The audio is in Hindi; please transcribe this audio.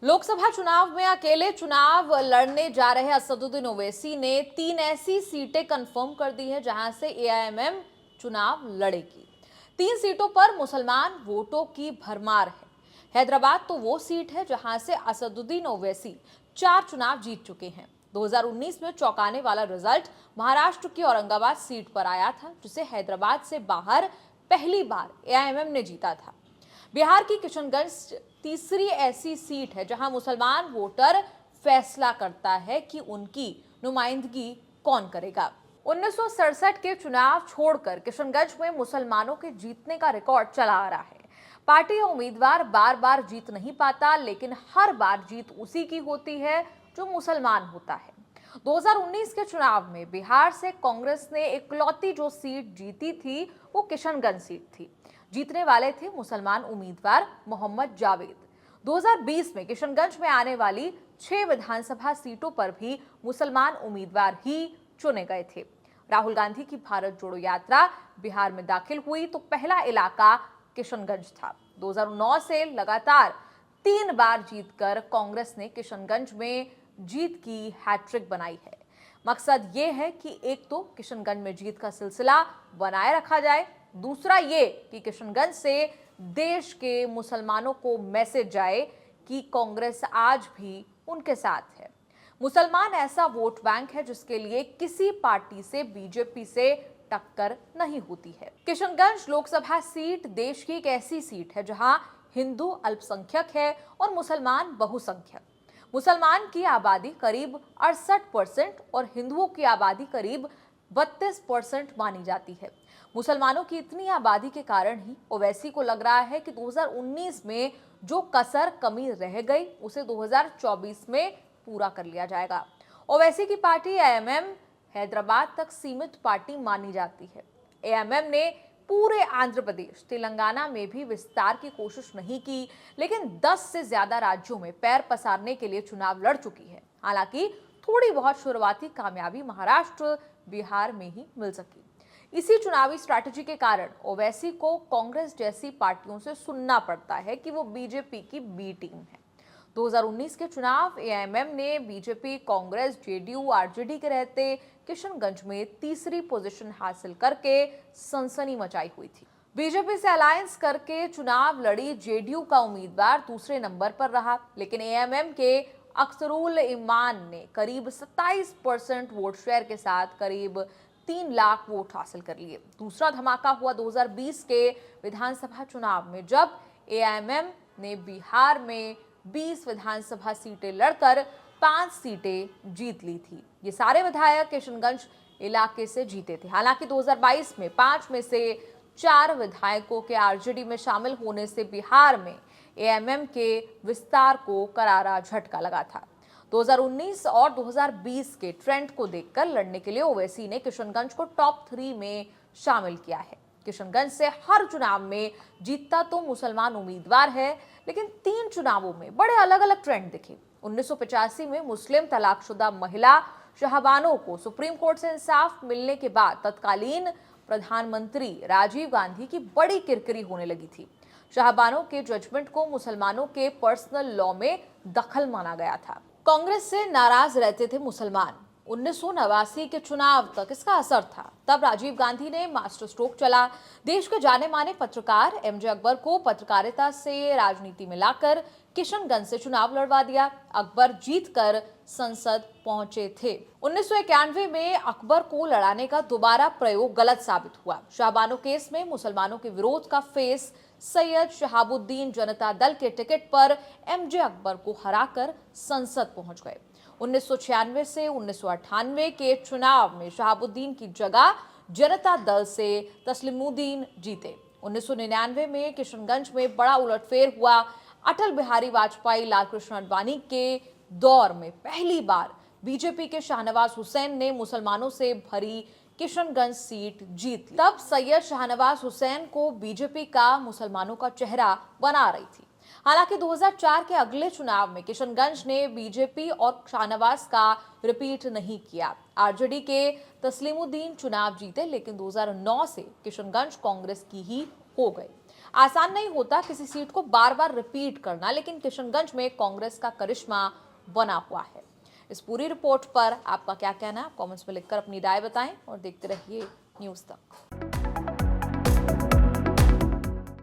लोकसभा चुनाव में अकेले चुनाव लड़ने जा रहे असदुद्दीन ओवैसी ने 3 ऐसी सीटें कंफर्म कर दी हैं जहां से एआईएमएम चुनाव लड़ेगी। 3 सीटों पर मुसलमान वोटों की भरमार है। हैदराबाद तो वो सीट है जहां से असदुद्दीन ओवैसी 4 चुनाव जीत चुके हैं। 2019 में चौंकाने वाला रिजल्ट महाराष्ट्र की औरंगाबाद सीट पर आया था, जिसे हैदराबाद से बाहर पहली बार एआईएमएम ने जीता था। बिहार की किशनगंज तीसरी ऐसी सीट है जहां मुसलमान वोटर फैसला करता है कि उनकी नुमाइंदगी कौन करेगा। 1967 के चुनाव छोड़कर किशनगंज में मुसलमानों के जीतने का रिकॉर्ड चला आ रहा है। पार्टी या उम्मीदवार बार बार जीत नहीं पाता, लेकिन हर बार जीत उसी की होती है जो मुसलमान होता है। 2019 के चुनाव में बिहार से कांग्रेस ने इकलौती जो सीट जीती थी वो किशनगंज सीट थी। जीतने वाले थे मुसलमान उम्मीदवार मोहम्मद जावेद। 2020 में किशनगंज में आने वाली 6 विधानसभा सीटों पर भी मुसलमान उम्मीदवार ही चुने गए थे। राहुल गांधी की भारत जोड़ो यात्रा बिहार में दाखिल हुई तो पहला इलाका किशनगंज था। 2009 से लगातार 3 बार जीतकर कांग्रेस ने किशनगंज में जीत की हैट्रिक बनाई है। मकसद ये है कि एक तो किशनगंज में जीत का सिलसिला बनाए रखा जाए, दूसरा ये कि किशनगंज से देश के मुसलमानों को मैसेज जाए कि कांग्रेस आज भी उनके साथ है। मुसलमान ऐसा वोट बैंक है जिसके लिए किसी पार्टी से, बीजेपी से टक्कर नहीं होती है। किशनगंज लोकसभा सीट देश की एक ऐसी सीट है जहां हिंदू अल्पसंख्यक है और मुसलमान बहुसंख्यक। मुसलमान की आबादी करीब 68% और हिंदुओं की आबादी करीब 32% मानी जाती है। मुसलमानों की इतनी आबादी के कारण ही ओवैसी को लग रहा है कि 2019 में जो कसर कमी रह गई उसे 2024 में पूरा कर लिया जाएगा। ओवैसी की पार्टी एआईएमएम हैदराबाद तक सीमित पार्टी मानी जाती है। एआईएमएम ने पूरे आंध्र प्रदेश, तेलंगाना में भी विस्तार की कोशिश नहीं की, लेकिन 10 से ज्यादा राज्यों में पैर पसारने के लिए चुनाव लड़ चुकी है। हालांकि थोड़ी बहुत शुरुआती कामयाबी महाराष्ट्र, बिहार में ही मिल सकी। इसी चुनावी स्ट्रैटेजी के कारण ओवैसी को कांग्रेस जैसी पार्टियों से सुनना पड़ता है कि वो बीजेपी की बी टीम है। 2019 के चुनाव एआईएमएम ने बीजेपी, कांग्रेस, जेडीयू, आरजेडी के रहते किशनगंज में तीसरी पोजीशन हासिल करके सनसनी मचाई हुई थी। बीजेपी से अलायंस करके चुनाव लड़ी जेडीयू का उम्मीदवार दूसरे नंबर पर रहा, लेकिन एआईएमएम के अख्तरुल इमान ने करीब 27% वोट शेयर के साथ करीब 3 लाख वोट हासिल कर लिए। दूसरा धमाका हुआ 2020 के विधानसभा चुनाव में, जब एआईएमएम ने बिहार में 20 विधानसभा सीटें लड़कर 5 सीटें जीत ली थी। ये सारे विधायक किशनगंज इलाके से जीते थे। हालांकि 2022 में 5 में से 4 विधायकों के आरजेडी में शामिल होने से बिहार में एआईएमएम के विस्तार को करारा झटका लगा था। 2019 और 2020 के ट्रेंड को देखकर लड़ने के लिए ओवैसी ने किशनगंज को टॉप 3 में शामिल किया है। किशनगंज से हर चुनाव में जीतता तो मुसलमान उम्मीदवार है, लेकिन 3 चुनावों में बड़े अलग अलग ट्रेंड दिखे। 1985 में मुस्लिम तलाकशुदा महिला शहबानों को सुप्रीम कोर्ट से इंसाफ मिलने के बाद तत्कालीन प्रधानमंत्री राजीव गांधी की बड़ी किरकिरी होने लगी थी। शहबानों के जजमेंट को मुसलमानों के पर्सनल लॉ में दखल माना गया था। कांग्रेस से नाराज रहते थे मुसलमान। 1989 के चुनाव तक इसका असर था। तब राजीव गांधी ने मास्टर स्ट्रोक चला। देश के जाने माने पत्रकार एमजे अकबर को पत्रकारिता से राजनीति में लाकर किशनगंज से चुनाव लड़वा दिया। अकबर जीतकर संसद पहुंचे थे। 1991 में अकबर को लड़ाने का दोबारा प्रयोग गलत साबित हुआ। शहबानो केस में मुसलमानों के विरोध का फेस सैयद शहाबुद्दीन जनता दल के टिकट पर एमजे अकबर को हराकर संसद पहुंच गए। 1996 से 1998 के चुनाव में शहाबुद्दीन की जगह जनता दल से तस्लीमुद्दीन जीते। 1999 में किशनगंज में बड़ा उलटफेर हुआ। अटल बिहारी वाजपेयी, लाल कृष्ण आडवाणी के दौर में पहली बार बीजेपी के शाहनवाज हुसैन ने मुसलमानों से भरी किशनगंज सीट जीत ली। तब सैयद शाहनवाज हुसैन को बीजेपी का मुसलमानों का चेहरा बना रही थी। हालांकि 2004 के अगले चुनाव में किशनगंज ने बीजेपी और शाहनवाज का रिपीट नहीं किया। आरजेडी के तस्लीमुद्दीन चुनाव जीते, लेकिन 2009 से किशनगंज कांग्रेस की ही हो गई। आसान नहीं होता किसी सीट को बार बार रिपीट करना, लेकिन किशनगंज में कांग्रेस का करिश्मा बना हुआ है। इस पूरी रिपोर्ट पर आपका क्या कहना है? कमेंट्स में लिखकर अपनी राय बताएं और देखते रहिए न्यूज़ तक।